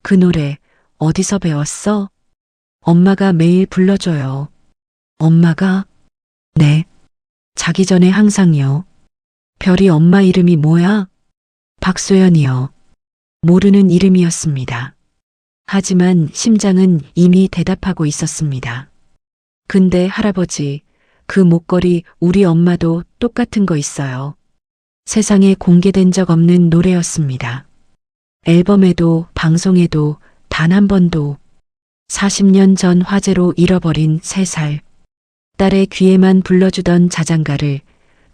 그 노래 어디서 배웠어? 엄마가 매일 불러줘요. 엄마가? 네. 자기 전에 항상요. 별이 엄마 이름이 뭐야? 박소연이요. 모르는 이름이었습니다. 하지만 심장은 이미 대답하고 있었습니다. 근데 할아버지, 그 목걸이 우리 엄마도 똑같은 거 있어요. 세상에 공개된 적 없는 노래였습니다. 앨범에도 방송에도 단 한 번도 40년 전 화재로 잃어버린 3살 딸의 귀에만 불러주던 자장가를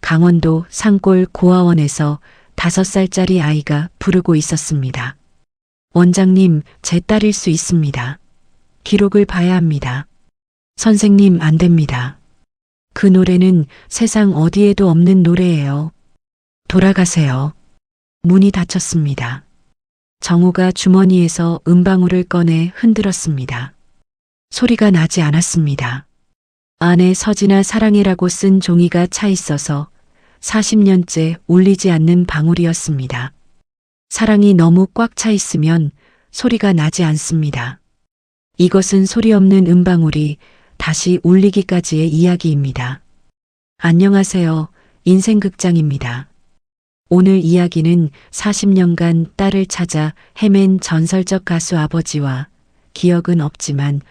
강원도 산골 고아원에서 5살짜리 아이가 부르고 있었습니다. 원장님, 제 딸일 수 있습니다. 기록을 봐야 합니다. 선생님, 안 됩니다. 그 노래는 세상 어디에도 없는 노래예요. 돌아가세요. 문이 닫혔습니다. 정우가 주머니에서 음방울을 꺼내 흔들었습니다. 소리가 나지 않았습니다. 안에 서진아 사랑해라고 쓴 종이가 차 있어서 40년째 울리지 않는 방울이었습니다. 사랑이 너무 꽉 차 있으면 소리가 나지 않습니다. 이것은 소리 없는 음방울이 다시 울리기까지의 이야기입니다. 안녕하세요. 인생극장입니다. 오늘 이야기는 40년간 딸을 찾아 헤맨 전설적 가수 아버지와 기억은 없지만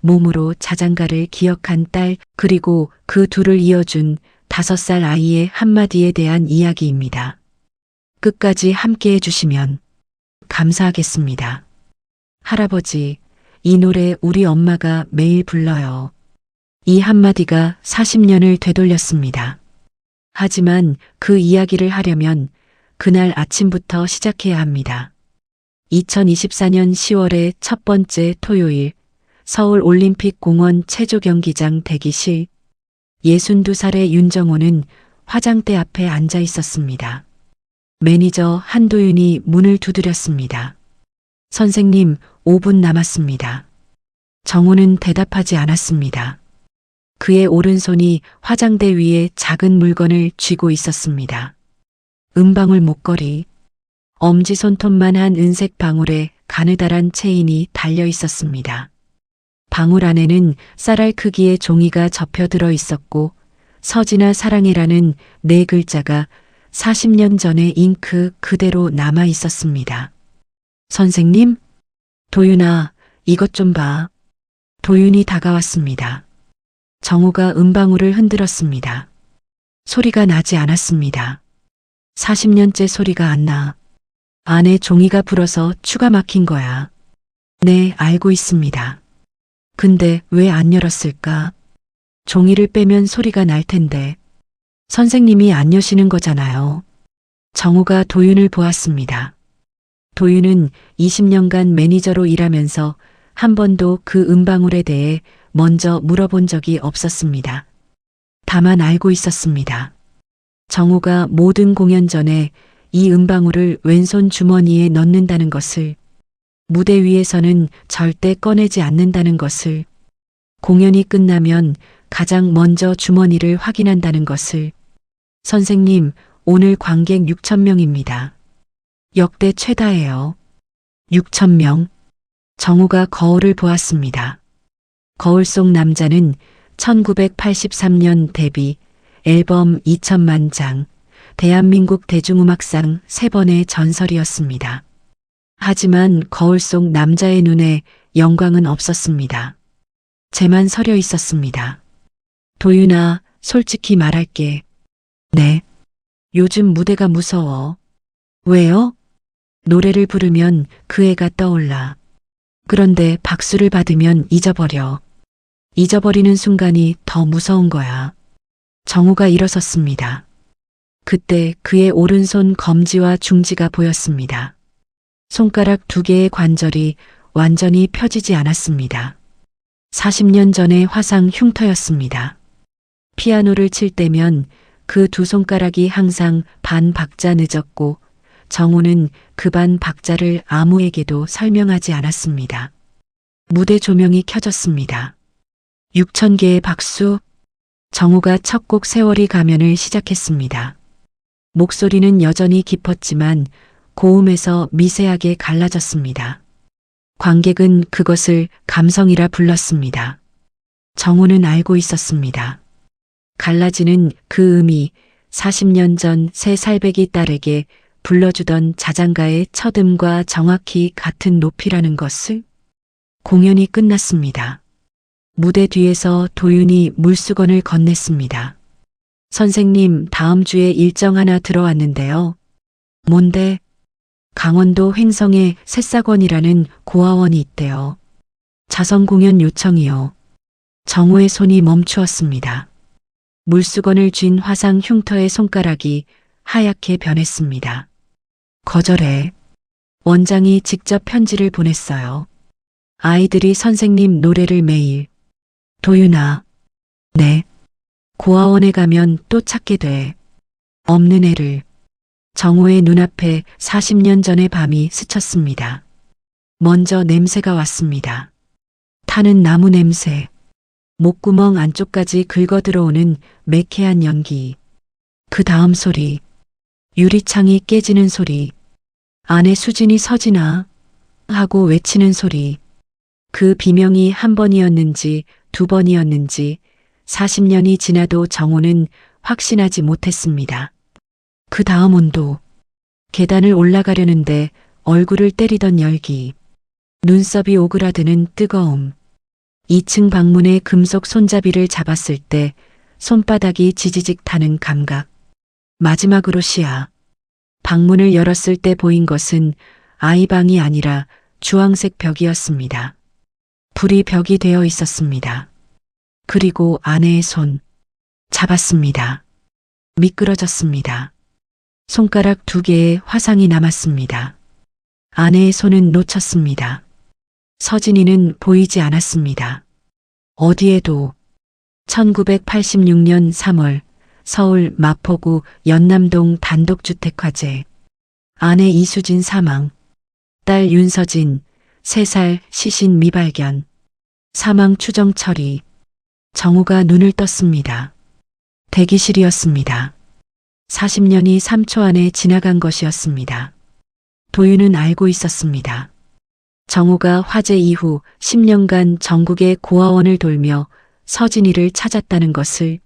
몸으로 자장가를 기억한 딸 그리고 그 둘을 이어준 5살 아이의 한마디에 대한 이야기입니다. 끝까지 함께 해주시면 감사하겠습니다. 할아버지, 이 노래 우리 엄마가 매일 불러요. 이 한마디가 40년을 되돌렸습니다. 하지만 그 이야기를 하려면 그날 아침부터 시작해야 합니다. 2024년 10월의 첫 번째 토요일, 서울 올림픽공원 체조경기장 대기실. 62살의 윤정호는 화장대 앞에 앉아 있었습니다. 매니저 한도윤이 문을 두드렸습니다. 선생님, 5분 남았습니다. 정호는 대답하지 않았습니다. 그의 오른손이 화장대 위에 작은 물건을 쥐고 있었습니다. 은방울 목걸이. 엄지손톱만한 은색 방울에 가느다란 체인이 달려 있었습니다. 방울 안에는 쌀알 크기의 종이가 접혀 들어 있었고 서진아 사랑해라는 4글자가 40년 전의 잉크 그대로 남아 있었습니다. 선생님? 도윤아, 이것 좀 봐. 도윤이 다가왔습니다. 정우가 은방울을 흔들었습니다. 소리가 나지 않았습니다. 40년째 소리가 안 나. 안에 종이가 불어서 추가 막힌 거야. 네, 알고 있습니다. 근데 왜 안 열었을까? 종이를 빼면 소리가 날 텐데. 선생님이 안 여시는 거잖아요. 정우가 도윤을 보았습니다. 도윤은 20년간 매니저로 일하면서 한 번도 그 은방울에 대해 먼저 물어본 적이 없었습니다. 다만 알고 있었습니다. 정우가 모든 공연 전에 이 은방울을 왼손 주머니에 넣는다는 것을, 무대 위에서는 절대 꺼내지 않는다는 것을, 공연이 끝나면 가장 먼저 주머니를 확인한다는 것을. 선생님, 오늘 관객 6,000명입니다. 역대 최다예요. 6,000명. 정우가 거울을 보았습니다. 거울 속 남자는 1983년 데뷔, 앨범 2천만 장, 대한민국 대중음악상 3번의 전설이었습니다. 하지만 거울 속 남자의 눈에 영광은 없었습니다. 재만 서려 있었습니다. 도윤아, 솔직히 말할게. 네. 요즘 무대가 무서워. 왜요? 노래를 부르면 그 애가 떠올라. 그런데 박수를 받으면 잊어버려. 잊어버리는 순간이 더 무서운 거야. 정우가 일어섰습니다. 그때 그의 오른손 검지와 중지가 보였습니다. 손가락 2개의 관절이 완전히 펴지지 않았습니다. 40년 전의 화상 흉터였습니다. 피아노를 칠 때면 그 2 손가락이 항상 반 박자 늦었고 정우는 그 반 박자를 아무에게도 설명하지 않았습니다. 무대 조명이 켜졌습니다. 6,000개의 박수. 정우가 첫 곡 세월이 가면을 시작했습니다. 목소리는 여전히 깊었지만 고음에서 미세하게 갈라졌습니다. 관객은 그것을 감성이라 불렀습니다. 정호는 알고 있었습니다. 갈라지는 그 의미, 40년 전 새 살배기 딸에게 불러주던 자장가의 첫음과 정확히 같은 높이라는 것을. 공연이 끝났습니다. 무대 뒤에서 도윤이 물수건을 건넸습니다. 선생님, 다음 주에 일정 하나 들어왔는데요. 뭔데? 강원도 횡성에 새싹원이라는 고아원이 있대요. 자선 공연 요청이요. 정호의 손이 멈추었습니다. 물수건을 쥔 화상 흉터의 손가락이 하얗게 변했습니다. 거절해. 원장이 직접 편지를 보냈어요. 아이들이 선생님 노래를 매일. 도윤아. 네. 고아원에 가면 또 찾게 돼. 없는 애를. 정호의 눈앞에 40년 전의 밤이 스쳤습니다. 먼저 냄새가 왔습니다. 타는 나무 냄새. 목구멍 안쪽까지 긁어 들어오는 매캐한 연기. 그 다음 소리. 유리창이 깨지는 소리. 안에 수진이 서진아 하고 외치는 소리. 그 비명이 한 번이었는지 두 번이었는지 40년이 지나도 정호는 확신하지 못했습니다. 그 다음 온도. 계단을 올라가려는데 얼굴을 때리던 열기. 눈썹이 오그라드는 뜨거움. 2층 방문의 금속 손잡이를 잡았을 때 손바닥이 지지직 타는 감각. 마지막으로 시야. 방문을 열었을 때 보인 것은 아이 방이 아니라 주황색 벽이었습니다. 불이 벽이 되어 있었습니다. 그리고 아내의 손. 잡았습니다. 미끄러졌습니다. 손가락 2개에 화상이 남았습니다. 아내의 손은 놓쳤습니다. 서진이는 보이지 않았습니다. 어디에도. 1986년 3월 서울 마포구 연남동 단독주택 화재. 아내 이수진 사망. 딸 윤서진 3살 시신 미발견. 사망 추정 처리. 정호가 눈을 떴습니다. 대기실이었습니다. 40년이 3초 안에 지나간 것이었습니다. 도윤은 알고 있었습니다. 정호가 화재 이후 10년간 전국의 고아원을 돌며 서진이를 찾았다는 것을.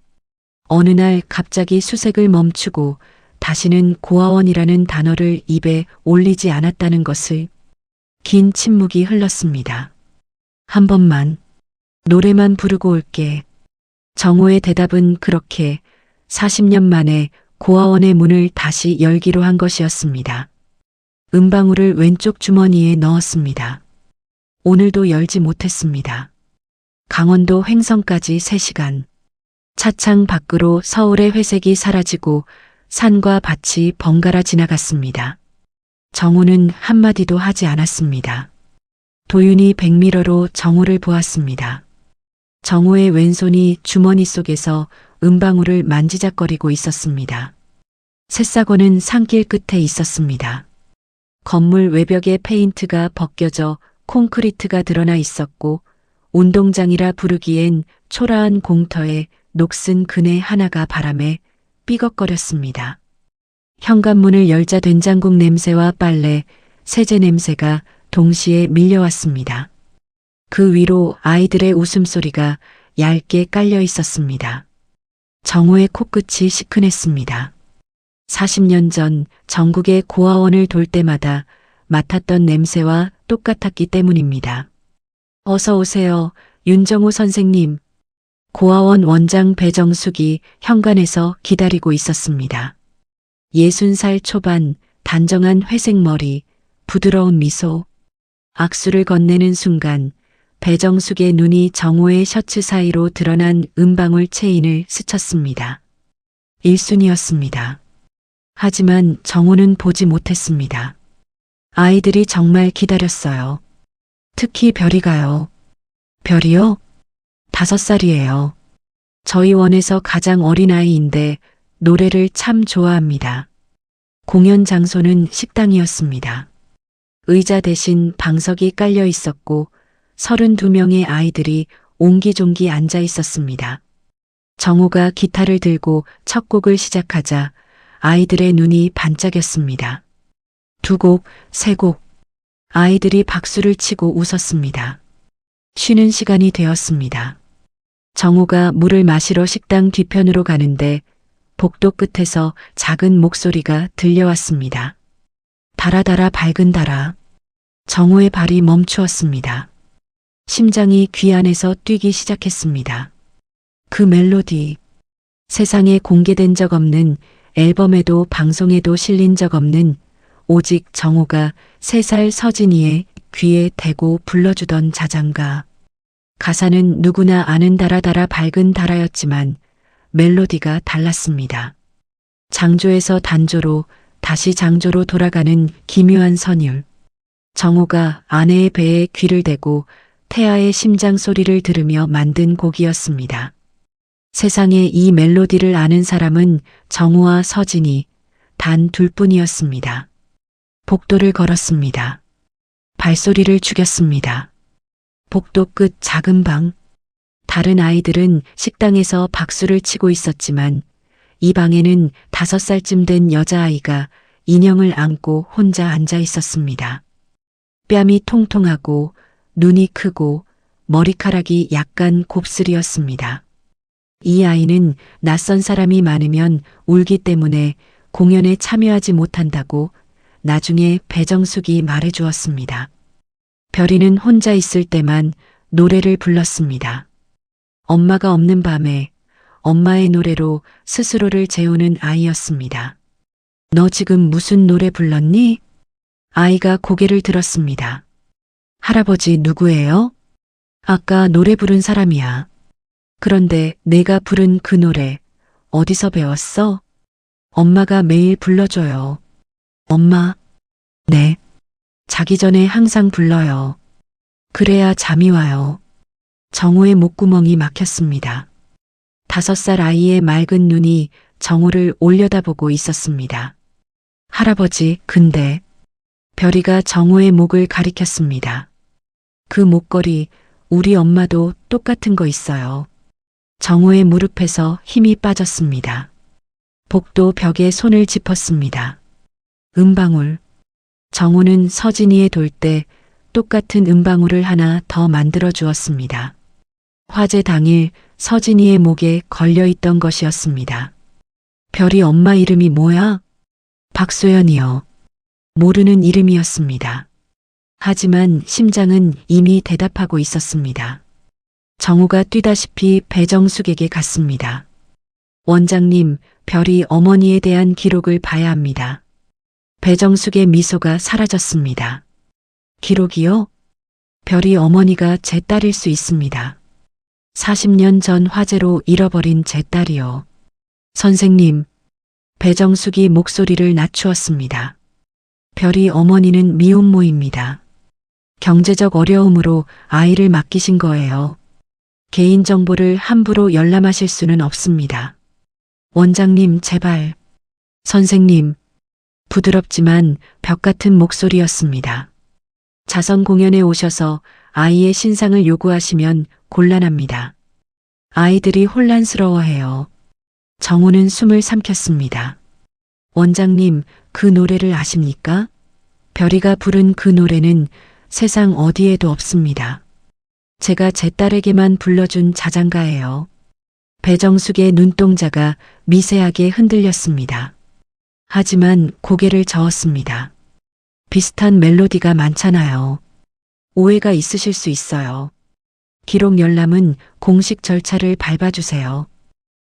어느 날 갑자기 수색을 멈추고 다시는 고아원이라는 단어를 입에 올리지 않았다는 것을. 긴 침묵이 흘렀습니다. 한 번만. 노래만 부르고 올게. 정호의 대답은 그렇게 40년 만에 고아원의 문을 다시 열기로 한 것이었습니다. 은방울을 왼쪽 주머니에 넣었습니다. 오늘도 열지 못했습니다. 강원도 횡성까지 3시간. 차창 밖으로 서울의 회색이 사라지고 산과 밭이 번갈아 지나갔습니다. 정호는 한마디도 하지 않았습니다. 도윤이 백미러로 정호를 보았습니다. 정호의 왼손이 주머니 속에서 은방울을 만지작거리고 있었습니다. 새싹원은 산길 끝에 있었습니다. 건물 외벽에 페인트가 벗겨져 콘크리트가 드러나 있었고 운동장이라 부르기엔 초라한 공터에 녹슨 그네 하나가 바람에 삐걱거렸습니다. 현관문을 열자 된장국 냄새와 빨래, 세제 냄새가 동시에 밀려왔습니다. 그 위로 아이들의 웃음소리가 얇게 깔려 있었습니다. 정호의 코끝이 시큰했습니다. 40년 전 전국의 고아원을 돌 때마다 맡았던 냄새와 똑같았기 때문입니다. 어서 오세요, 윤정호 선생님. 고아원 원장 배정숙이 현관에서 기다리고 있었습니다. 60살 초반, 단정한 회색 머리, 부드러운 미소. 악수를 건네는 순간 배정숙의 눈이 정호의 셔츠 사이로 드러난 은방울 체인을 스쳤습니다. 1순위였습니다. 하지만 정호는 보지 못했습니다. 아이들이 정말 기다렸어요. 특히 별이가요. 별이요? 5살이에요. 저희 원에서 가장 어린 아이인데 노래를 참 좋아합니다. 공연 장소는 식당이었습니다. 의자 대신 방석이 깔려 있었고 32명의 아이들이 옹기종기 앉아 있었습니다. 정호가 기타를 들고 첫 곡을 시작하자 아이들의 눈이 반짝였습니다. 2곡, 3곡. 아이들이 박수를 치고 웃었습니다. 쉬는 시간이 되었습니다. 정우가 물을 마시러 식당 뒤편으로 가는데 복도 끝에서 작은 목소리가 들려왔습니다. 달아달아 밝은 달아. 정우의 발이 멈추었습니다. 심장이 귀 안에서 뛰기 시작했습니다. 그 멜로디. 세상에 공개된 적 없는, 앨범에도 방송에도 실린 적 없는, 오직 정우가 3살 서진이의 귀에 대고 불러주던 자장가. 가사는 누구나 아는 달아달아 밝은 달아였지만 멜로디가 달랐습니다. 장조에서 단조로, 다시 장조로 돌아가는 기묘한 선율. 정우가 아내의 배에 귀를 대고 태아의 심장 소리를 들으며 만든 곡이었습니다. 세상에 이 멜로디를 아는 사람은 정우와 서진이 단 둘뿐이었습니다. 복도를 걸었습니다. 발소리를 죽였습니다. 복도 끝 작은 방. 다른 아이들은 식당에서 박수를 치고 있었지만 이 방에는 5살쯤 된 여자아이가 인형을 안고 혼자 앉아 있었습니다. 뺨이 통통하고 눈이 크고 머리카락이 약간 곱슬이었습니다. 이 아이는 낯선 사람이 많으면 울기 때문에 공연에 참여하지 못한다고 나중에 배정숙이 말해주었습니다. 별이는 혼자 있을 때만 노래를 불렀습니다. 엄마가 없는 밤에 엄마의 노래로 스스로를 재우는 아이였습니다. 너 지금 무슨 노래 불렀니? 아이가 고개를 들었습니다. 할아버지 누구예요? 아까 노래 부른 사람이야. 그런데 내가 부른 그 노래 어디서 배웠어? 엄마가 매일 불러줘요. 엄마? 네. 자기 전에 항상 불러요. 그래야 잠이 와요. 정우의 목구멍이 막혔습니다. 5살 아이의 맑은 눈이 정우를 올려다보고 있었습니다. 할아버지, 근데 별이가 정우의 목을 가리켰습니다. 그 목걸이 우리 엄마도 똑같은 거 있어요. 정우의 무릎에서 힘이 빠졌습니다. 복도 벽에 손을 짚었습니다. 음방울. 정우는 서진이의 돌 때 똑같은 음방울을 하나 더 만들어 주었습니다. 화재 당일 서진이의 목에 걸려 있던 것이었습니다. 별이 엄마 이름이 뭐야? 박소연이요. 모르는 이름이었습니다. 하지만 심장은 이미 대답하고 있었습니다. 정우가 뛰다시피 배정숙에게 갔습니다. 원장님, 별이 어머니에 대한 기록을 봐야 합니다. 배정숙의 미소가 사라졌습니다. 기록이요? 별이 어머니가 제 딸일 수 있습니다. 40년 전 화재로 잃어버린 제 딸이요. 선생님, 배정숙이 목소리를 낮추었습니다. 별이 어머니는 미혼모입니다. 경제적 어려움으로 아이를 맡기신 거예요. 개인정보를 함부로 열람하실 수는 없습니다. 원장님, 제발. 선생님, 부드럽지만 벽 같은 목소리였습니다. 자선 공연에 오셔서 아이의 신상을 요구하시면 곤란합니다. 아이들이 혼란스러워해요. 정우는 숨을 삼켰습니다. 원장님, 그 노래를 아십니까? 별이가 부른 그 노래는 세상 어디에도 없습니다. 제가 제 딸에게만 불러준 자장가예요. 배정숙의 눈동자가 미세하게 흔들렸습니다. 하지만 고개를 저었습니다. 비슷한 멜로디가 많잖아요. 오해가 있으실 수 있어요. 기록 열람은 공식 절차를 밟아주세요.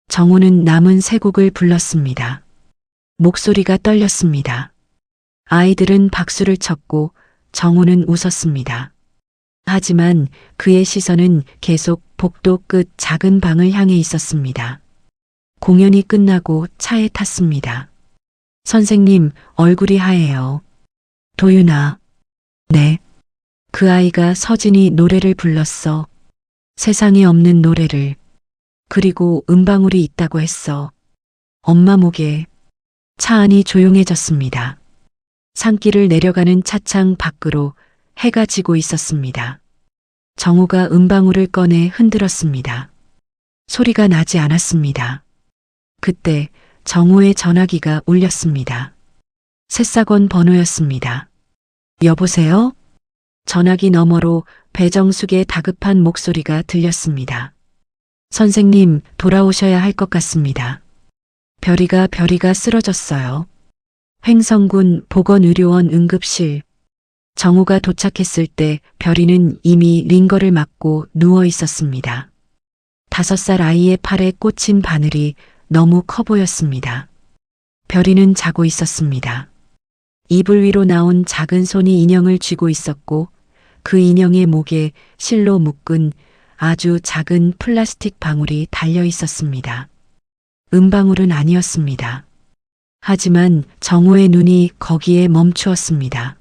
정우는 남은 3곡을 불렀습니다. 목소리가 떨렸습니다. 아이들은 박수를 쳤고 정우는 웃었습니다. 하지만 그의 시선은 계속 복도 끝 작은 방을 향해 있었습니다. 공연이 끝나고 차에 탔습니다. 선생님, 얼굴이 하얘요. 도윤아. 네. 그 아이가 서진이 노래를 불렀어. 세상에 없는 노래를. 그리고 음방울이 있다고 했어. 엄마 목에. 차 안이 조용해졌습니다. 산길을 내려가는 차창 밖으로 해가 지고 있었습니다. 정우가 음방울을 꺼내 흔들었습니다. 소리가 나지 않았습니다. 그때 정우의 전화기가 울렸습니다. 새싹원 번호였습니다. 여보세요? 전화기 너머로 배정숙의 다급한 목소리가 들렸습니다. 선생님, 돌아오셔야 할 것 같습니다. 별이가 쓰러졌어요. 횡성군 보건의료원 응급실. 정우가 도착했을 때 별이는 이미 링거를 맞고 누워 있었습니다. 5살 아이의 팔에 꽂힌 바늘이 너무 커 보였습니다. 별이는 자고 있었습니다. 이불 위로 나온 작은 손이 인형을 쥐고 있었고 그 인형의 목에 실로 묶은 아주 작은 플라스틱 방울이 달려 있었습니다. 은방울은 아니었습니다. 하지만 정우의 눈이 거기에 멈추었습니다.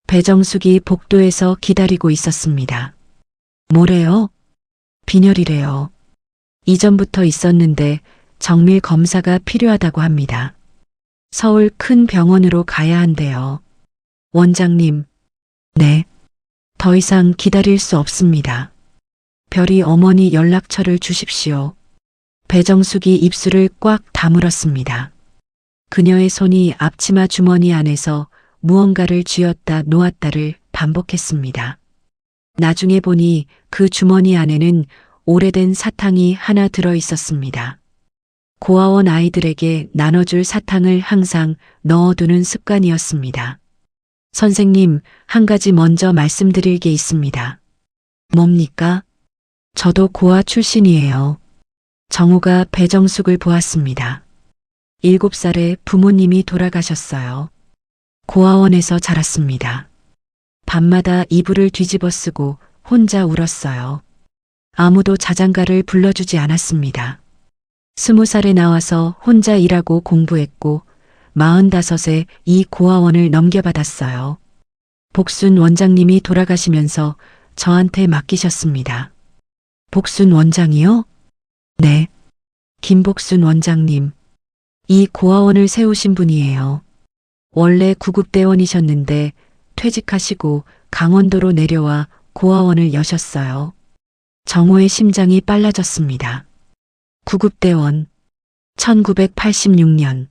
배정숙이 복도에서 기다리고 있었습니다. 뭐래요? 빈혈이래요. 이전부터 있었는데 정밀 검사가 필요하다고 합니다. 서울 큰 병원으로 가야 한대요. 원장님. 네. 더 이상 기다릴 수 없습니다. 별이 어머니 연락처를 주십시오. 배정숙이 입술을 꽉 다물었습니다. 그녀의 손이 앞치마 주머니 안에서 무언가를 쥐었다 놓았다를 반복했습니다. 나중에 보니 그 주머니 안에는 오래된 사탕이 하나 들어 있었습니다. 고아원 아이들에게 나눠줄 사탕을 항상 넣어두는 습관이었습니다. 선생님, 한 가지 먼저 말씀드릴 게 있습니다. 뭡니까? 저도 고아 출신이에요. 정우가 배정숙을 보았습니다. 7살에 부모님이 돌아가셨어요. 고아원에서 자랐습니다. 밤마다 이불을 뒤집어 쓰고 혼자 울었어요. 아무도 자장가를 불러주지 않았습니다. 20살에 나와서 혼자 일하고 공부했고 45에 이 고아원을 넘겨받았어요. 복순 원장님이 돌아가시면서 저한테 맡기셨습니다. 복순 원장이요? 네. 김복순 원장님. 이 고아원을 세우신 분이에요. 원래 구급대원이셨는데 퇴직하시고 강원도로 내려와 고아원을 여셨어요. 정호의 심장이 빨라졌습니다. 구급대원. 1986년.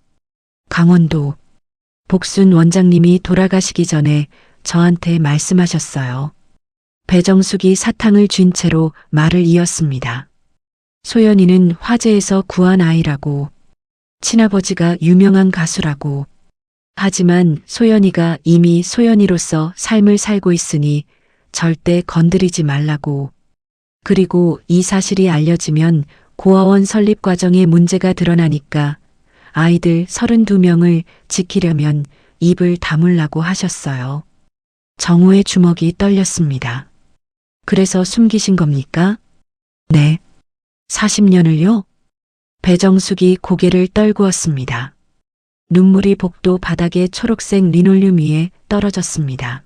강원도. 복순 원장님이 돌아가시기 전에 저한테 말씀하셨어요. 배정숙이 사탕을 쥔 채로 말을 이었습니다. 소연이는 화재에서 구한 아이라고. 친아버지가 유명한 가수라고. 하지만 소연이가 이미 소연이로서 삶을 살고 있으니 절대 건드리지 말라고. 그리고 이 사실이 알려지면 고아원 설립 과정에 문제가 드러나니까 아이들 32명을 지키려면 입을 다물라고 하셨어요. 정우의 주먹이 떨렸습니다. 그래서 숨기신 겁니까? 네. 40년을요? 배정숙이 고개를 떨구었습니다. 눈물이 복도 바닥에 초록색 리놀륨 위에 떨어졌습니다.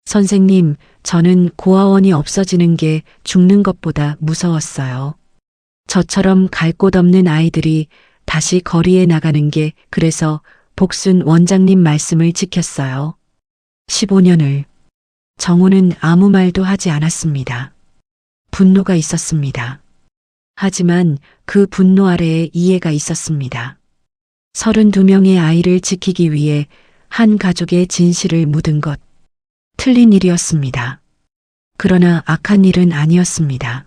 선생님, 저는 고아원이 없어지는 게 죽는 것보다 무서웠어요. 저처럼 갈 곳 없는 아이들이 다시 거리에 나가는 게 그래서 복순 원장님 말씀을 지켰어요. 15년을. 정우는 아무 말도 하지 않았습니다. 분노가 있었습니다. 하지만 그 분노 아래에 이해가 있었습니다. 32명의 아이를 지키기 위해 한 가족의 진실을 묻은 것. 틀린 일이었습니다. 그러나 악한 일은 아니었습니다.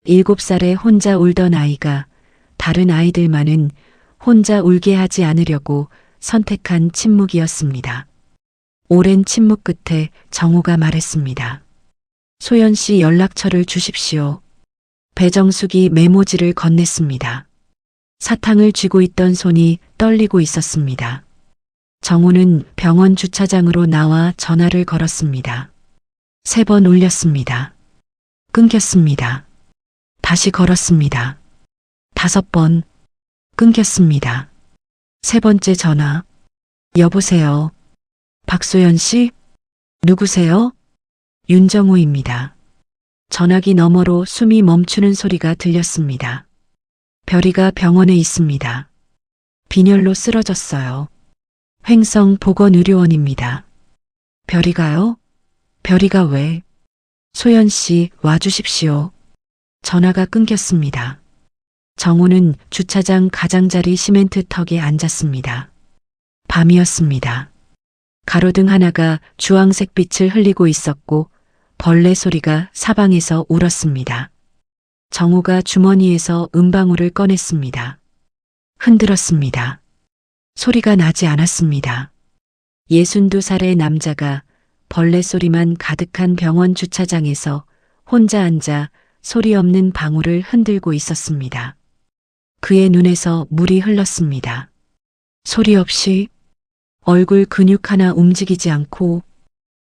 7살에 혼자 울던 아이가 다른 아이들만은 혼자 울게 하지 않으려고 선택한 침묵이었습니다. 오랜 침묵 끝에 정우가 말했습니다. 소연 씨 연락처를 주십시오. 배정숙이 메모지를 건넸습니다. 사탕을 쥐고 있던 손이 떨리고 있었습니다. 정우는 병원 주차장으로 나와 전화를 걸었습니다. 3번 울렸습니다. 끊겼습니다. 다시 걸었습니다. 5번. 끊겼습니다. 3번째 전화. 여보세요. 박소연 씨? 누구세요? 윤정우입니다. 전화기 너머로 숨이 멈추는 소리가 들렸습니다. 별이가 병원에 있습니다. 빈혈로 쓰러졌어요. 횡성 보건의료원입니다. 별이가요? 별이가 왜? 소연 씨 와주십시오. 전화가 끊겼습니다. 정우는 주차장 가장자리 시멘트 턱에 앉았습니다. 밤이었습니다. 가로등 하나가 주황색 빛을 흘리고 있었고 벌레 소리가 사방에서 울었습니다. 정우가 주머니에서 은방울을 꺼냈습니다. 흔들었습니다. 소리가 나지 않았습니다. 62살의 남자가 벌레 소리만 가득한 병원 주차장에서 혼자 앉아 소리 없는 방울을 흔들고 있었습니다. 그의 눈에서 물이 흘렀습니다. 소리 없이 얼굴 근육 하나 움직이지 않고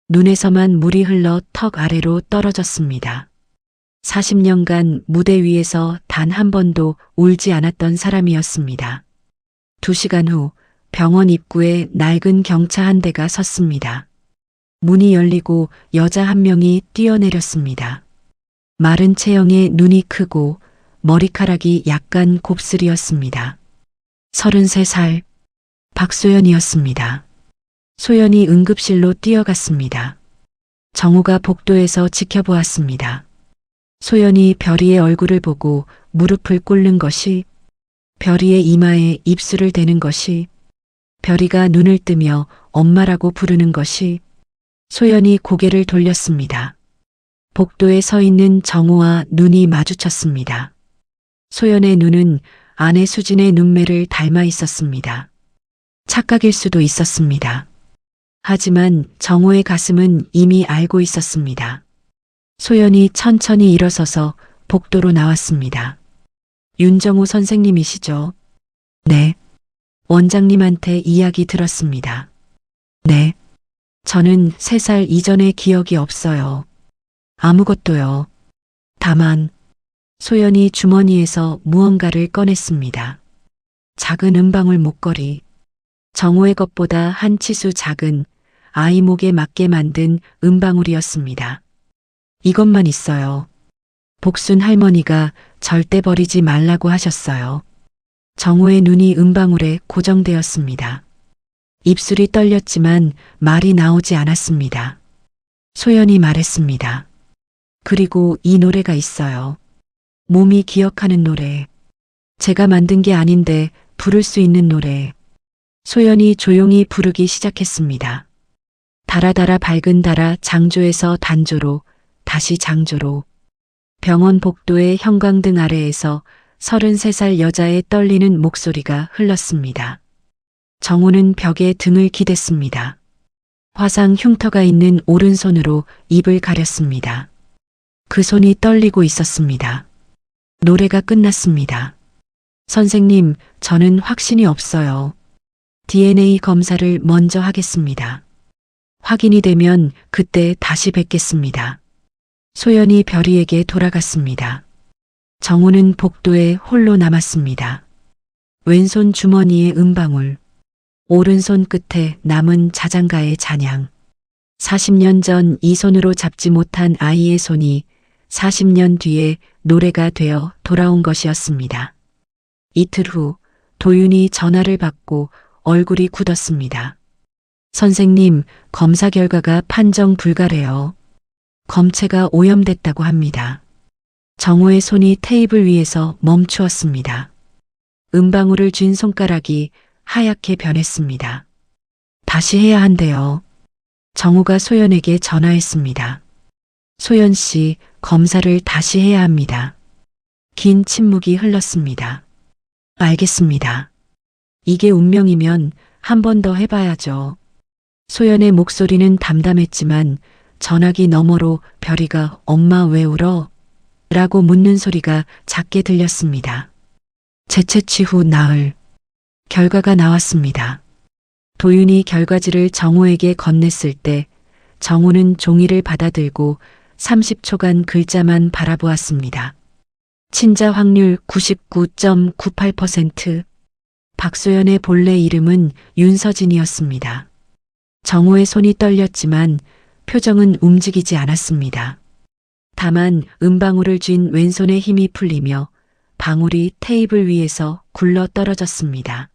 눈에서만 물이 흘러 턱 아래로 떨어졌습니다. 40년간 무대 위에서 단 한 번도 울지 않았던 사람이었습니다. 2시간 후 병원 입구에 낡은 경차 한 대가 섰습니다. 문이 열리고 여자 한 명이 뛰어내렸습니다. 마른 체형에 눈이 크고 머리카락이 약간 곱슬이었습니다. 33살 박소연이었습니다. 소연이 응급실로 뛰어갔습니다. 정우가 복도에서 지켜보았습니다. 소연이 별이의 얼굴을 보고 무릎을 꿇는 것이, 별이의 이마에 입술을 대는 것이, 별이가 눈을 뜨며 엄마라고 부르는 것이, 소연이 고개를 돌렸습니다. 복도에 서 있는 정우와 눈이 마주쳤습니다. 소연의 눈은 아내 수진의 눈매를 닮아 있었습니다. 착각일 수도 있었습니다. 하지만 정우의 가슴은 이미 알고 있었습니다. 소연이 천천히 일어서서 복도로 나왔습니다. 윤정우 선생님이시죠? 네. 원장님한테 이야기 들었습니다. 네. 저는 3살 이전의 기억이 없어요. 아무것도요. 다만 소연이 주머니에서 무언가를 꺼냈습니다. 작은 은방울 목걸이. 정우의 것보다 한 치수 작은 아이 목에 맞게 만든 은방울이었습니다. 이것만 있어요. 복순 할머니가 절대 버리지 말라고 하셨어요. 정우의 눈이 은방울에 고정되었습니다. 입술이 떨렸지만 말이 나오지 않았습니다. 소연이 말했습니다. 그리고 이 노래가 있어요. 몸이 기억하는 노래. 제가 만든 게 아닌데 부를 수 있는 노래. 소연이 조용히 부르기 시작했습니다. 달아달아 밝은 달아 장조에서 단조로, 다시 장조로. 병원 복도의 형광등 아래에서 33살 여자의 떨리는 목소리가 흘렀습니다. 정우는 벽에 등을 기댔습니다. 화상 흉터가 있는 오른손으로 입을 가렸습니다. 그 손이 떨리고 있었습니다. 노래가 끝났습니다. 선생님, 저는 확신이 없어요. DNA 검사를 먼저 하겠습니다. 확인이 되면 그때 다시 뵙겠습니다. 소연이 별이에게 돌아갔습니다. 정우는 복도에 홀로 남았습니다. 왼손 주머니에 은방울, 오른손 끝에 남은 자장가의 잔향. 40년 전 이 손으로 잡지 못한 아이의 손이 40년 뒤에 노래가 되어 돌아온 것이었습니다. 이틀 후 도윤이 전화를 받고 얼굴이 굳었습니다. 선생님, 검사 결과가 판정 불가래요. 검체가 오염됐다고 합니다. 정우의 손이 테이블 위에서 멈추었습니다. 은방울을 쥔 손가락이 하얗게 변했습니다. 다시 해야 한대요. 정우가 소연에게 전화했습니다. 소연 씨, 검사를 다시 해야 합니다. 긴 침묵이 흘렀습니다. 알겠습니다. 이게 운명이면 한 번 더 해봐야죠. 소연의 목소리는 담담했지만 전화기 너머로 별이가 엄마 왜 울어? 라고 묻는 소리가 작게 들렸습니다. 재채취 후 나흘. 결과가 나왔습니다. 도윤이 결과지를 정우에게 건넸을 때 정우는 종이를 받아들고 30초간 글자만 바라보았습니다. 친자 확률 99.98%. 박소연의 본래 이름은 윤서진이었습니다. 정우의 손이 떨렸지만 표정은 움직이지 않았습니다. 다만 은방울을 쥔 왼손의 힘이 풀리며 방울이 테이블 위에서 굴러 떨어졌습니다.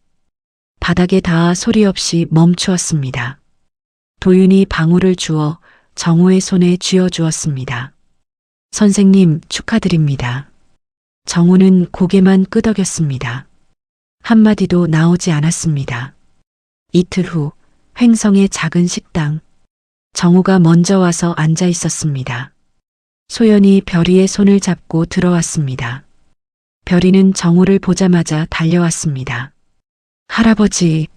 바닥에 닿아 소리 없이 멈추었습니다. 도윤이 방울을 주어 정우의 손에 쥐어주었습니다. 선생님, 축하드립니다. 정우는 고개만 끄덕였습니다. 한마디도 나오지 않았습니다. 이틀 후 횡성의 작은 식당. 정우가 먼저 와서 앉아 있었습니다. 소연이 별이의 손을 잡고 들어왔습니다. 별이는 정우를 보자마자 달려왔습니다. 할아버지.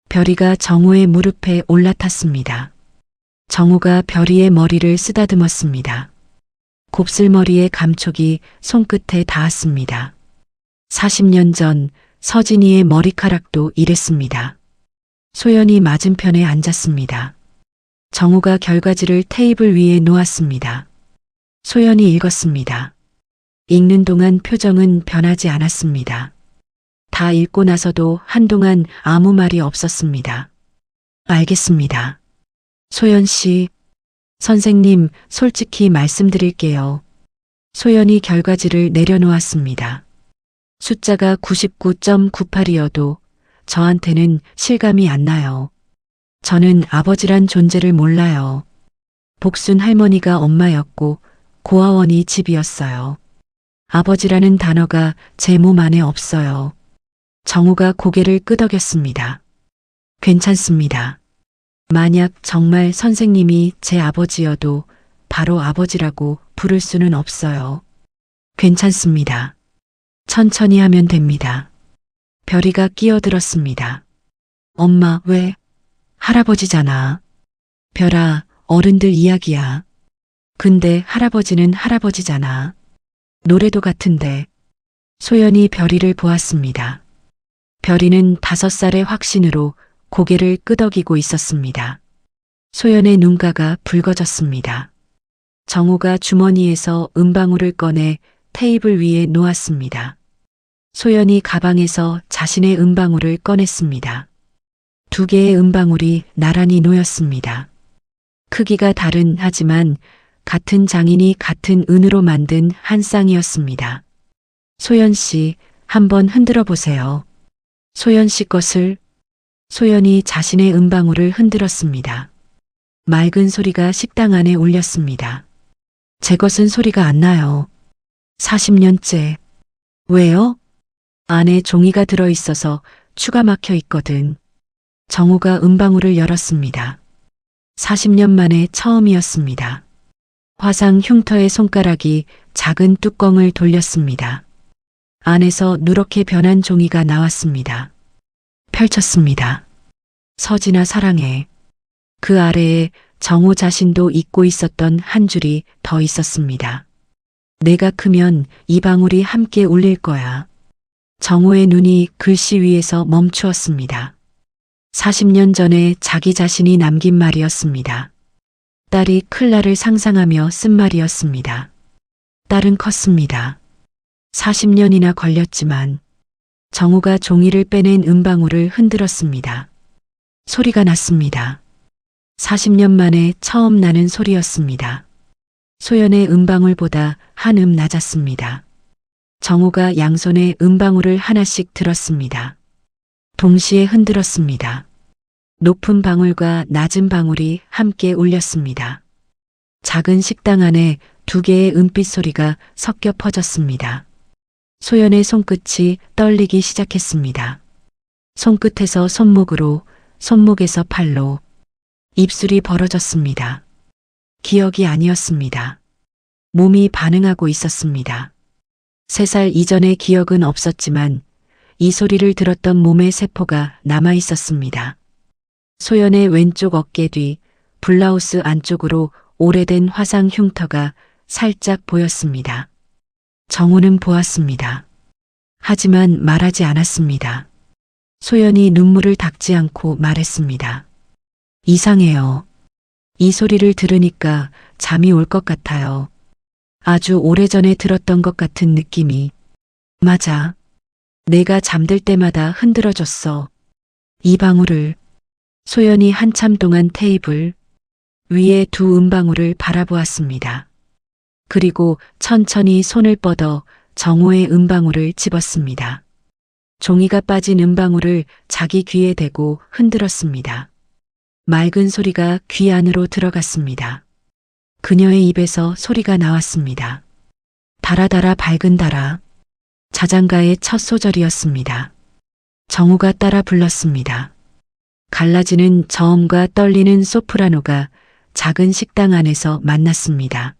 별이가 정우의 무릎에 올라탔습니다. 정우가 별이의 머리를 쓰다듬었습니다. 곱슬머리의 감촉이 손끝에 닿았습니다. 40년 전 서진이의 머리카락도 이랬습니다. 소연이 맞은편에 앉았습니다. 정우가 결과지를 테이블 위에 놓았습니다. 소연이 읽었습니다. 읽는 동안 표정은 변하지 않았습니다. 다 읽고 나서도 한동안 아무 말이 없었습니다. 알겠습니다. 소연 씨. 선생님, 솔직히 말씀드릴게요. 소연이 결과지를 내려놓았습니다. 숫자가 99.98이어도 저한테는 실감이 안 나요. 저는 아버지란 존재를 몰라요. 복순 할머니가 엄마였고 고아원이 집이었어요. 아버지라는 단어가 제 몸 안에 없어요. 정우가 고개를 끄덕였습니다. 괜찮습니다. 만약 정말 선생님이 제 아버지여도 바로 아버지라고 부를 수는 없어요. 괜찮습니다. 천천히 하면 됩니다. 별이가 끼어들었습니다. 엄마, 왜? 할아버지잖아. 별아, 어른들 이야기야. 근데 할아버지는 할아버지잖아. 노래도 같은데. 소연이 별이를 보았습니다. 별이는 5살의 확신으로 고개를 끄덕이고 있었습니다. 소연의 눈가가 붉어졌습니다. 정우가 주머니에서 음방울을 꺼내 테이블 위에 놓았습니다. 소연이 가방에서 자신의 음방울을 꺼냈습니다. 2개의 음방울이 나란히 놓였습니다. 크기가 다른 하지만 같은 장인이 같은 은으로 만든 한 쌍이었습니다. 소연 씨, 한번 흔들어 보세요. 소연 씨 것을. 소연이 자신의 음방울을 흔들었습니다. 맑은 소리가 식당 안에 울렸습니다. 제 것은 소리가 안 나요. 40년째. 왜요? 안에 종이가 들어있어서 추가 막혀 있거든. 정우가 음방울을 열었습니다. 40년 만에 처음이었습니다. 화상 흉터의 손가락이 작은 뚜껑을 돌렸습니다. 안에서 누렇게 변한 종이가 나왔습니다. 펼쳤습니다. 서진아 사랑해. 그 아래에 정우 자신도 잊고 있었던 한 줄이 더 있었습니다. 내가 크면 이 방울이 함께 울릴 거야. 정우의 눈이 글씨 위에서 멈추었습니다. 40년 전에 자기 자신이 남긴 말이었습니다. 딸이 클 날을 상상하며 쓴 말이었습니다. 딸은 컸습니다. 40년이나 걸렸지만 정우가 종이를 빼낸 음방울을 흔들었습니다. 소리가 났습니다. 40년 만에 처음 나는 소리였습니다. 소연의 음방울보다 한 음 낮았습니다. 정우가 양손에 음방울을 하나씩 들었습니다. 동시에 흔들었습니다. 높은 방울과 낮은 방울이 함께 울렸습니다. 작은 식당 안에 2개의 은빛 소리가 섞여 퍼졌습니다. 소연의 손끝이 떨리기 시작했습니다. 손끝에서 손목으로, 손목에서 팔로, 입술이 벌어졌습니다. 기억이 아니었습니다. 몸이 반응하고 있었습니다. 3살 이전의 기억은 없었지만 이 소리를 들었던 몸의 세포가 남아 있었습니다. 소연의 왼쪽 어깨 뒤 블라우스 안쪽으로 오래된 화상 흉터가 살짝 보였습니다. 정우는 보았습니다. 하지만 말하지 않았습니다. 소연이 눈물을 닦지 않고 말했습니다. 이상해요. 이 소리를 들으니까 잠이 올 것 같아요. 아주 오래전에 들었던 것 같은 느낌이. 맞아. 내가 잠들 때마다 흔들어줬어. 이 방울을. 소연이 한참 동안 테이블 위에 2 음방울을 바라보았습니다. 그리고 천천히 손을 뻗어 정우의 음방울을 집었습니다. 종이가 빠진 음방울을 자기 귀에 대고 흔들었습니다. 맑은 소리가 귀 안으로 들어갔습니다. 그녀의 입에서 소리가 나왔습니다. 달아달아 밝은 달아. 자장가의 첫 소절이었습니다. 정우가 따라 불렀습니다. 갈라지는 저음과 떨리는 소프라노가 작은 식당 안에서 만났습니다.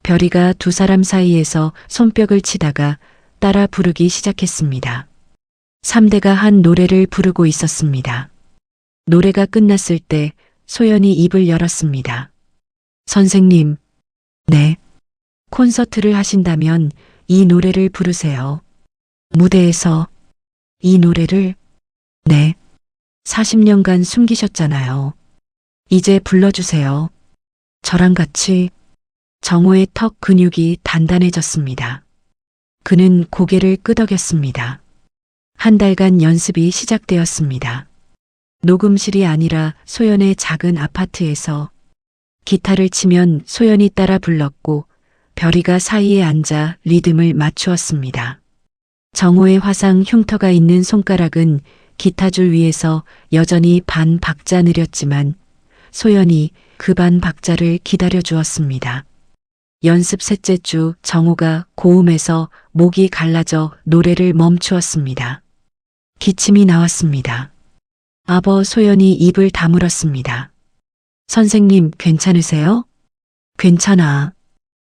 별이가 두 사람 사이에서 손뼉을 치다가 따라 부르기 시작했습니다. 3대가 한 노래를 부르고 있었습니다. 노래가 끝났을 때 소연이 입을 열었습니다. 선생님, 네. 콘서트를 하신다면 이 노래를 부르세요. 무대에서 이 노래를, 네. 40년간 숨기셨잖아요. 이제 불러주세요. 저랑 같이. 정호의 턱 근육이 단단해졌습니다. 그는 고개를 끄덕였습니다. 한 달간 연습이 시작되었습니다. 녹음실이 아니라 소연의 작은 아파트에서 기타를 치면 소연이 따라 불렀고 별이가 사이에 앉아 리듬을 맞추었습니다. 정호의 화상 흉터가 있는 손가락은 기타줄 위에서 여전히 반 박자 느렸지만 소연이 그 반 박자를 기다려 주었습니다. 연습 셋째 주 정호가 고음에서 목이 갈라져 노래를 멈추었습니다. 기침이 나왔습니다. 아버 소연이 입을 다물었습니다. 선생님 괜찮으세요? 괜찮아.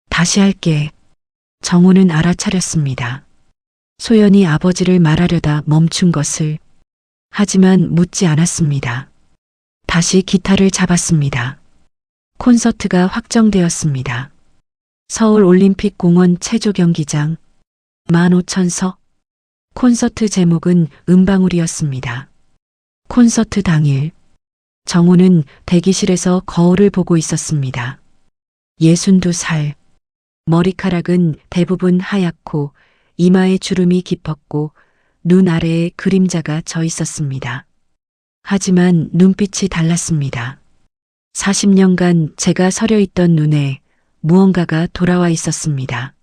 다시 할게. 정호는 알아차렸습니다. 소연이 아버지를 말하려다 멈춘 것을. 하지만 묻지 않았습니다. 다시 기타를 잡았습니다. 콘서트가 확정되었습니다. 서울 올림픽 공원 체조 경기장 15,000석. 콘서트 제목은 음방울이었습니다. 콘서트 당일 정호는 대기실에서 거울을 보고 있었습니다. 62살. 머리카락은 대부분 하얗고 이마에 주름이 깊었고 눈 아래에 그림자가 져 있었습니다. 하지만 눈빛이 달랐습니다. 40년간 제가 서려 있던 눈에 무언가가 돌아와 있었습니다.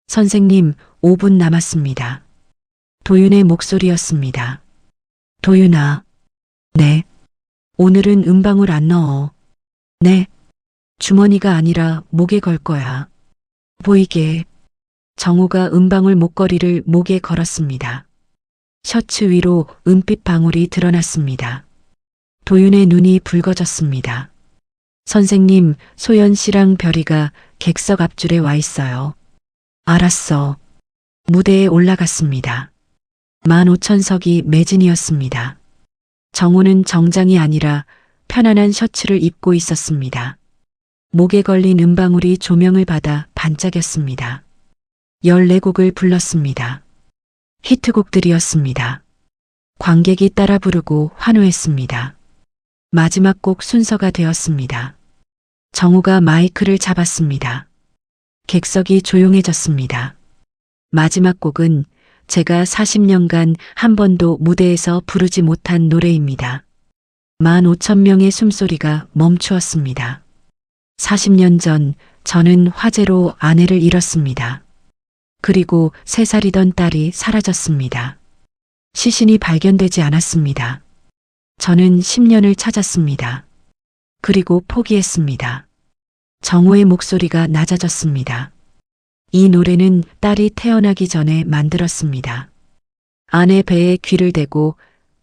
선생님, 5분 남았습니다. 도윤의 목소리였습니다. 도윤아. 네. 오늘은 음방울 안 넣어. 네. 주머니가 아니라 목에 걸 거야. 보이게. 정호가 음방울 목걸이를 목에 걸었습니다. 셔츠 위로 은빛 방울이 드러났습니다. 도윤의 눈이 붉어졌습니다. 선생님, 소연 씨랑 별이가 객석 앞줄에 와 있어요. 알았어. 무대에 올라갔습니다. 15,000석이 매진이었습니다. 정호는 정장이 아니라 편안한 셔츠를 입고 있었습니다. 목에 걸린 음방울이 조명을 받아 반짝였습니다. 14곡을 불렀습니다. 히트곡들이었습니다. 관객이 따라 부르고 환호했습니다. 마지막 곡 순서가 되었습니다. 정호가 마이크를 잡았습니다. 객석이 조용해졌습니다. 마지막 곡은 제가 40년간 한 번도 무대에서 부르지 못한 노래입니다. 15,000명의 숨소리가 멈추었습니다. 40년 전 저는 화재로 아내를 잃었습니다. 그리고 3살이던 딸이 사라졌습니다. 시신이 발견되지 않았습니다. 저는 10년을 찾았습니다. 그리고 포기했습니다. 정호의 목소리가 낮아졌습니다. 이 노래는 딸이 태어나기 전에 만들었습니다. 아내 배에 귀를 대고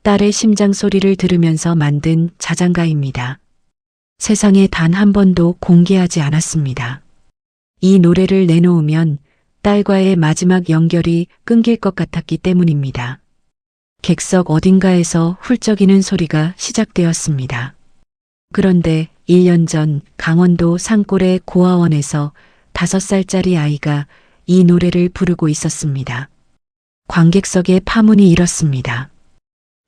딸의 심장 소리를 들으면서 만든 자장가입니다. 세상에 단 한 번도 공개하지 않았습니다. 이 노래를 내놓으면 딸과의 마지막 연결이 끊길 것 같았기 때문입니다. 객석 어딘가에서 훌쩍이는 소리가 시작되었습니다. 그런데 1년 전 강원도 산골의 고아원에서 5살짜리 아이가 이 노래를 부르고 있었습니다. 관객석에 파문이 일었습니다.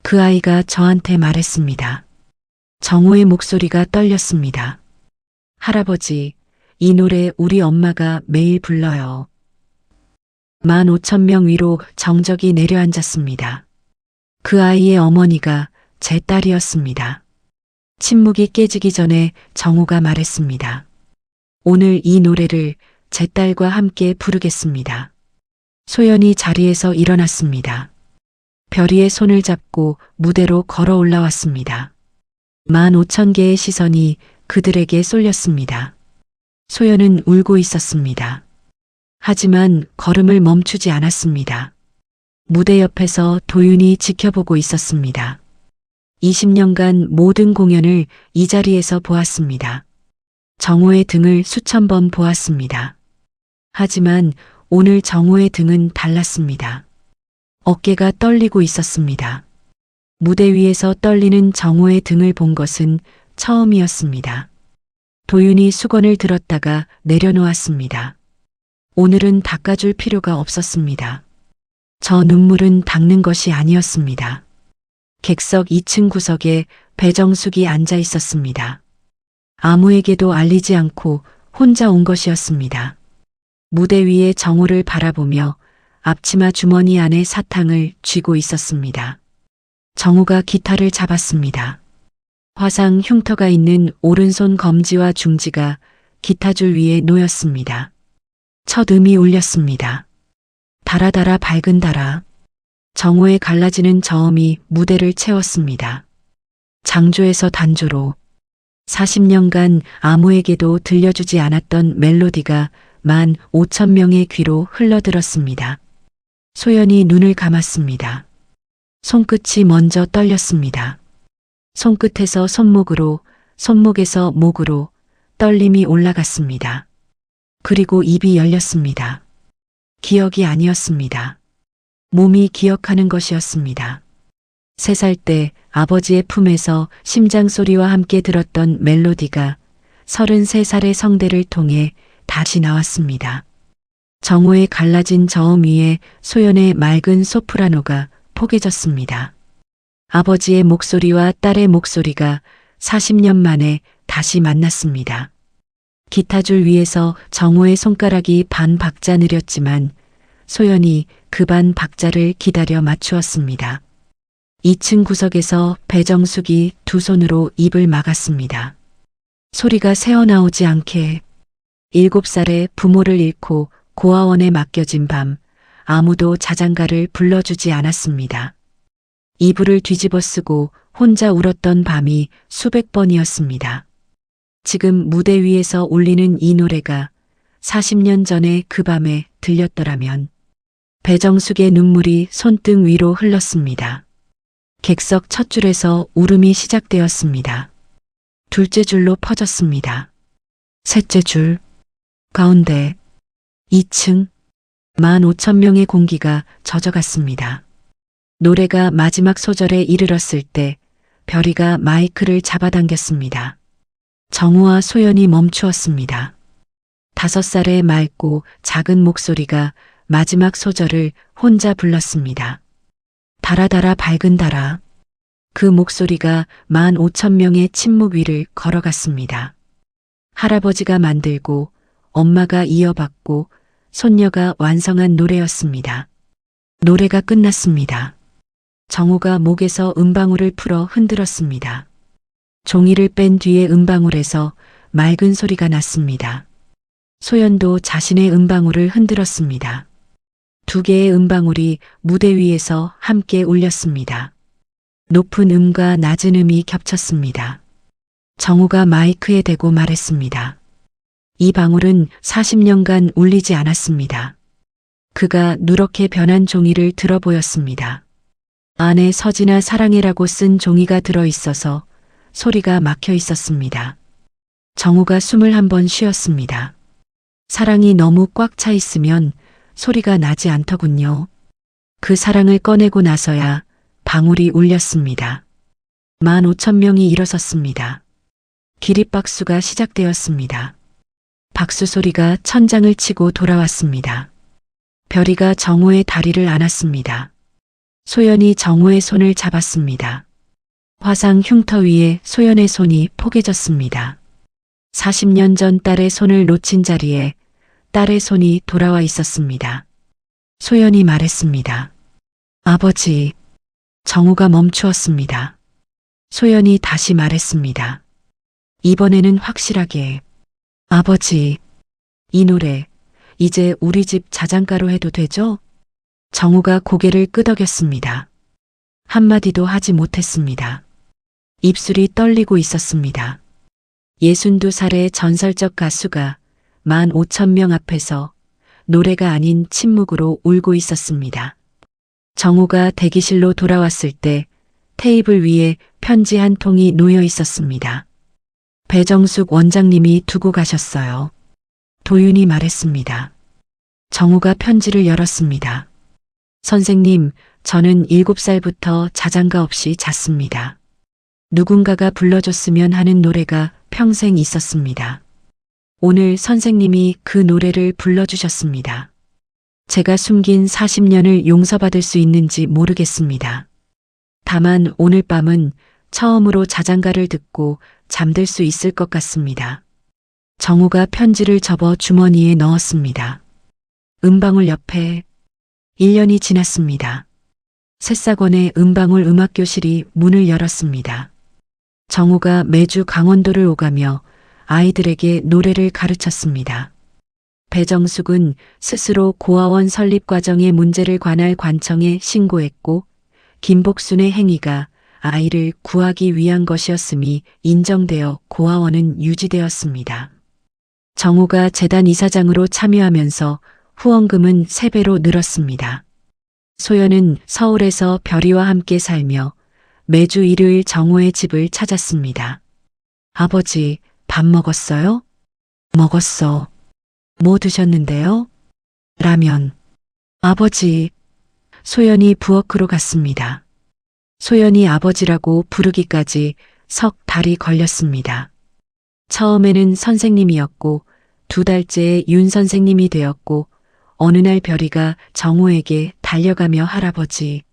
그 아이가 저한테 말했습니다. 정호의 목소리가 떨렸습니다. 할아버지, 이 노래 우리 엄마가 매일 불러요. 15,000명 위로 정적이 내려앉았습니다. 그 아이의 어머니가 제 딸이었습니다. 침묵이 깨지기 전에 정호가 말했습니다. 오늘 이 노래를 제 딸과 함께 부르겠습니다. 소연이 자리에서 일어났습니다. 별이의 손을 잡고 무대로 걸어 올라왔습니다. 15,000개의 시선이 그들에게 쏠렸습니다. 소연은 울고 있었습니다. 하지만 걸음을 멈추지 않았습니다. 무대 옆에서 도윤이 지켜보고 있었습니다. 20년간 모든 공연을 이 자리에서 보았습니다. 정호의 등을 수천 번 보았습니다. 하지만 오늘 정호의 등은 달랐습니다. 어깨가 떨리고 있었습니다. 무대 위에서 떨리는 정호의 등을 본 것은 처음이었습니다. 도윤이 수건을 들었다가 내려놓았습니다. 오늘은 닦아줄 필요가 없었습니다. 저 눈물은 닦는 것이 아니었습니다. 객석 2층 구석에 배정숙이 앉아 있었습니다. 아무에게도 알리지 않고 혼자 온 것이었습니다. 무대 위에 정호를 바라보며 앞치마 주머니 안에 사탕을 쥐고 있었습니다. 정호가 기타를 잡았습니다. 화상 흉터가 있는 오른손 검지와 중지가 기타줄 위에 놓였습니다. 첫 음이 울렸습니다. 달아달아 밝은 달아. 정호의 갈라지는 저음이 무대를 채웠습니다. 장조에서 단조로 40년간 아무에게도 들려주지 않았던 멜로디가 15,000명의 귀로 흘러들었습니다. 소연이 눈을 감았습니다. 손끝이 먼저 떨렸습니다. 손끝에서 손목으로, 손목에서 목으로 떨림이 올라갔습니다. 그리고 입이 열렸습니다. 기억이 아니었습니다. 몸이 기억하는 것이었습니다. 3살 때 아버지의 품에서 심장 소리와 함께 들었던 멜로디가 33살의 성대를 통해 다시 나왔습니다. 정호의 갈라진 저음 위에 소연의 맑은 소프라노가 포개졌습니다. 아버지의 목소리와 딸의 목소리가 40년 만에 다시 만났습니다. 기타줄 위에서 정호의 손가락이 반 박자 느렸지만 소연이 그 반 박자를 기다려 맞추었습니다. 2층 구석에서 배정숙이 두 손으로 입을 막았습니다. 소리가 새어나오지 않게 7살에 부모를 잃고 고아원에 맡겨진 밤 아무도 자장가를 불러주지 않았습니다. 이불을 뒤집어 쓰고 혼자 울었던 밤이 수백 번이었습니다. 지금 무대 위에서 울리는 이 노래가 40년 전에 그 밤에 들렸더라면 배정숙의 눈물이 손등 위로 흘렀습니다. 객석 첫 줄에서 울음이 시작되었습니다. 둘째 줄로 퍼졌습니다. 셋째 줄, 가운데, 2층, 15,000명의 공기가 젖어갔습니다. 노래가 마지막 소절에 이르렀을 때 별이가 마이크를 잡아당겼습니다. 정호와 소연이 멈추었습니다. 5살의 맑고 작은 목소리가 마지막 소절을 혼자 불렀습니다. 달아달아 밝은 달아. 그 목소리가 15,000명의 침묵 위를 걸어갔습니다. 할아버지가 만들고 엄마가 이어받고 손녀가 완성한 노래였습니다. 노래가 끝났습니다. 정호가 목에서 음방울을 풀어 흔들었습니다. 종이를 뺀 뒤에 음방울에서 맑은 소리가 났습니다. 소연도 자신의 음방울을 흔들었습니다. 2개의 음방울이 무대 위에서 함께 울렸습니다. 높은 음과 낮은 음이 겹쳤습니다. 정호가 마이크에 대고 말했습니다. 이 방울은 40년간 울리지 않았습니다. 그가 누렇게 변한 종이를 들어 보였습니다. 안에 서진아 사랑해라고 쓴 종이가 들어있어서 소리가 막혀 있었습니다. 정호가 숨을 한번 쉬었습니다. 사랑이 너무 꽉 차 있으면 소리가 나지 않더군요. 그 사랑을 꺼내고 나서야 방울이 울렸습니다. 15,000명이 일어섰습니다. 기립박수가 시작되었습니다. 박수 소리가 천장을 치고 돌아왔습니다. 별이가 정호의 다리를 안았습니다. 소연이 정호의 손을 잡았습니다. 화상 흉터 위에 소연의 손이 포개졌습니다. 40년 전 딸의 손을 놓친 자리에 딸의 손이 돌아와 있었습니다. 소연이 말했습니다. 아버지. 정호가 멈추었습니다. 소연이 다시 말했습니다. 이번에는 확실하게. 아버지. 이 노래 이제 우리 집 자장가로 해도 되죠? 정호가 고개를 끄덕였습니다. 한마디도 하지 못했습니다. 입술이 떨리고 있었습니다. 62살의 전설적 가수가 15,000명 앞에서 노래가 아닌 침묵으로 울고 있었습니다. 정호가 대기실로 돌아왔을 때 테이블 위에 편지 한 통이 놓여 있었습니다. 배정숙 원장님이 두고 가셨어요. 도윤이 말했습니다. 정우가 편지를 열었습니다. 선생님, 저는 7살부터 자장가 없이 잤습니다. 누군가가 불러줬으면 하는 노래가 평생 있었습니다. 오늘 선생님이 그 노래를 불러주셨습니다. 제가 숨긴 40년을 용서받을 수 있는지 모르겠습니다. 다만 오늘 밤은 처음으로 자장가를 듣고 잠들 수 있을 것 같습니다. 정우가 편지를 접어 주머니에 넣었습니다. 음방울 옆에 1년이 지났습니다. 새싹원의 음방울 음악교실이 문을 열었습니다. 정우가 매주 강원도를 오가며 아이들에게 노래를 가르쳤습니다. 배정숙은 스스로 고아원 설립 과정의 문제를 관할 관청에 신고했고 김복순의 행위가 아이를 구하기 위한 것이었음이 인정되어 고아원은 유지되었습니다. 정우가 재단 이사장으로 참여하면서 후원금은 3배로 늘었습니다. 소연은 서울에서 별이와 함께 살며 매주 일요일 정우의 집을 찾았습니다. 아버지, 밥 먹었어요? 먹었어. 뭐 드셨는데요? 라면. 아버지. 소연이 부엌으로 갔습니다. 소연이 아버지라고 부르기까지 석 달이 걸렸습니다. 처음에는 선생님이었고 2달째에 윤 선생님이 되었고 어느 날 별이가 정우에게 달려가며 할아버지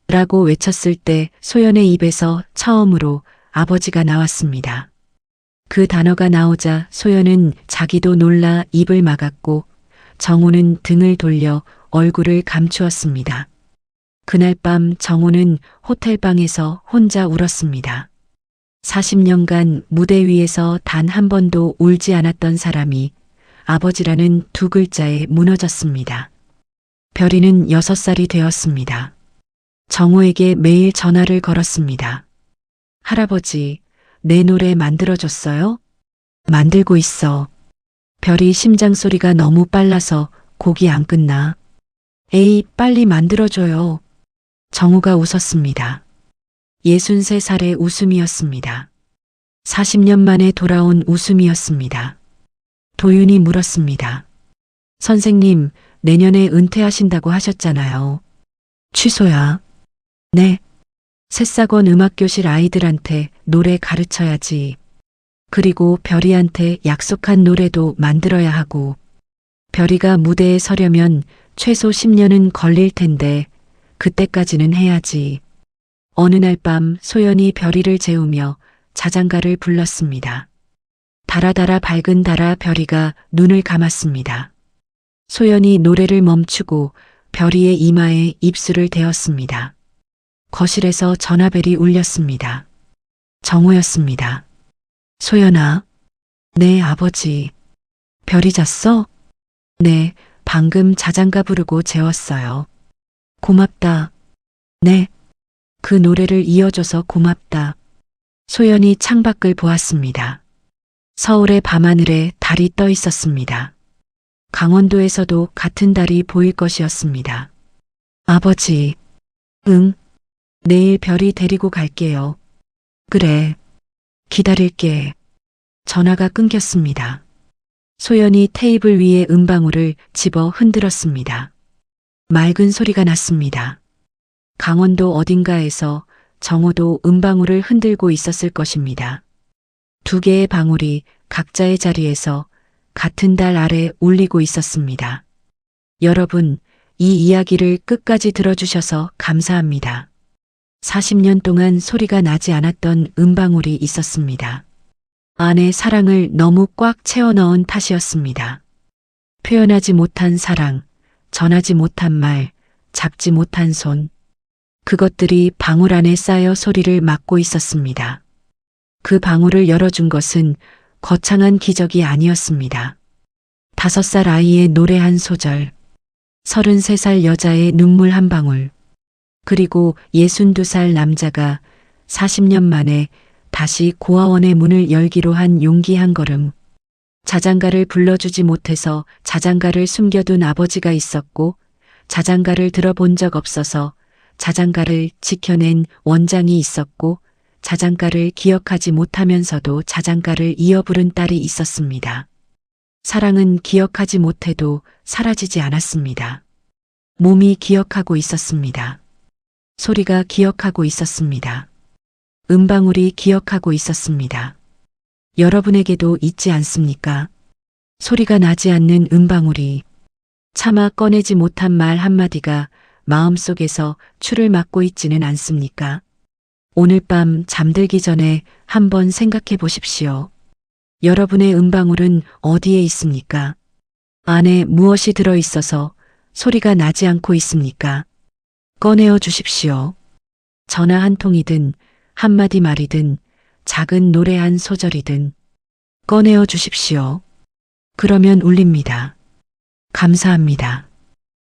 라고 외쳤을 때 소연의 입에서 처음으로 아버지가 나왔습니다. 그 단어가 나오자 소연은 자기도 놀라 입을 막았고 정우는 등을 돌려 얼굴을 감추었습니다. 그날 밤 정우는 호텔방에서 혼자 울었습니다. 40년간 무대 위에서 단 한 번도 울지 않았던 사람이 아버지라는 2글자에 무너졌습니다. 별이는 6살이 되었습니다. 정우에게 매일 전화를 걸었습니다. 할아버지, 내 노래 만들어줬어요? 만들고 있어. 별이 심장 소리가 너무 빨라서 곡이 안 끝나. 에이, 빨리 만들어줘요. 정우가 웃었습니다. 63살의 웃음이었습니다. 40년 만에 돌아온 웃음이었습니다. 도윤이 물었습니다. 선생님, 내년에 은퇴하신다고 하셨잖아요. 취소야. 네. 새싹원 음악교실 아이들한테 노래 가르쳐야지. 그리고 별이한테 약속한 노래도 만들어야 하고. 별이가 무대에 서려면 최소 10년은 걸릴 텐데 그때까지는 해야지. 어느 날 밤 소연이 별이를 재우며 자장가를 불렀습니다. 달아달아 밝은 달아 별이가 눈을 감았습니다. 소연이 노래를 멈추고 별이의 이마에 입술을 대었습니다. 거실에서 전화벨이 울렸습니다. 정우였습니다. 소연아. 네, 아버지. 별이 잤어? 네, 방금 자장가 부르고 재웠어요. 고맙다. 네. 그 노래를 이어줘서 고맙다. 소연이 창밖을 보았습니다. 서울의 밤하늘에 달이 떠 있었습니다. 강원도에서도 같은 달이 보일 것이었습니다. 아버지. 응. 내일 별이 데리고 갈게요. 그래. 기다릴게. 전화가 끊겼습니다. 소연이 테이블 위에 음방울을 집어 흔들었습니다. 맑은 소리가 났습니다. 강원도 어딘가에서 정우도 음방울을 흔들고 있었을 것입니다. 2개의 방울이 각자의 자리에서 같은 달 아래 울리고 있었습니다. 여러분, 이 이야기를 끝까지 들어주셔서 감사합니다. 40년 동안 소리가 나지 않았던 음방울이 있었습니다. 안에 사랑을 너무 꽉 채워 넣은 탓이었습니다. 표현하지 못한 사랑, 전하지 못한 말, 잡지 못한 손. 그것들이 방울 안에 쌓여 소리를 막고 있었습니다. 그 방울을 열어준 것은 거창한 기적이 아니었습니다. 5살 아이의 노래 한 소절, 33살 여자의 눈물 한 방울, 그리고 62살 남자가 40년 만에 다시 고아원의 문을 열기로 한 용기 한 걸음. 자장가를 불러주지 못해서 자장가를 숨겨둔 아버지가 있었고, 자장가를 들어본 적 없어서 자장가를 지켜낸 원장이 있었고 자장가를 기억하지 못하면서도 자장가를 이어 부른 딸이 있었습니다. 사랑은 기억하지 못해도 사라지지 않았습니다. 몸이 기억하고 있었습니다. 소리가 기억하고 있었습니다. 음방울이 기억하고 있었습니다. 여러분에게도 있지 않습니까? 소리가 나지 않는 음방울이, 차마 꺼내지 못한 말 한마디가 마음속에서 추를 막고 있지는 않습니까? 오늘 밤 잠들기 전에 한번 생각해 보십시오. 여러분의 음방울은 어디에 있습니까? 안에 무엇이 들어 있어서 소리가 나지 않고 있습니까? 꺼내어 주십시오. 전화 한 통이든 한마디 말이든 작은 노래 한 소절이든 꺼내어 주십시오. 그러면 울립니다. 감사합니다.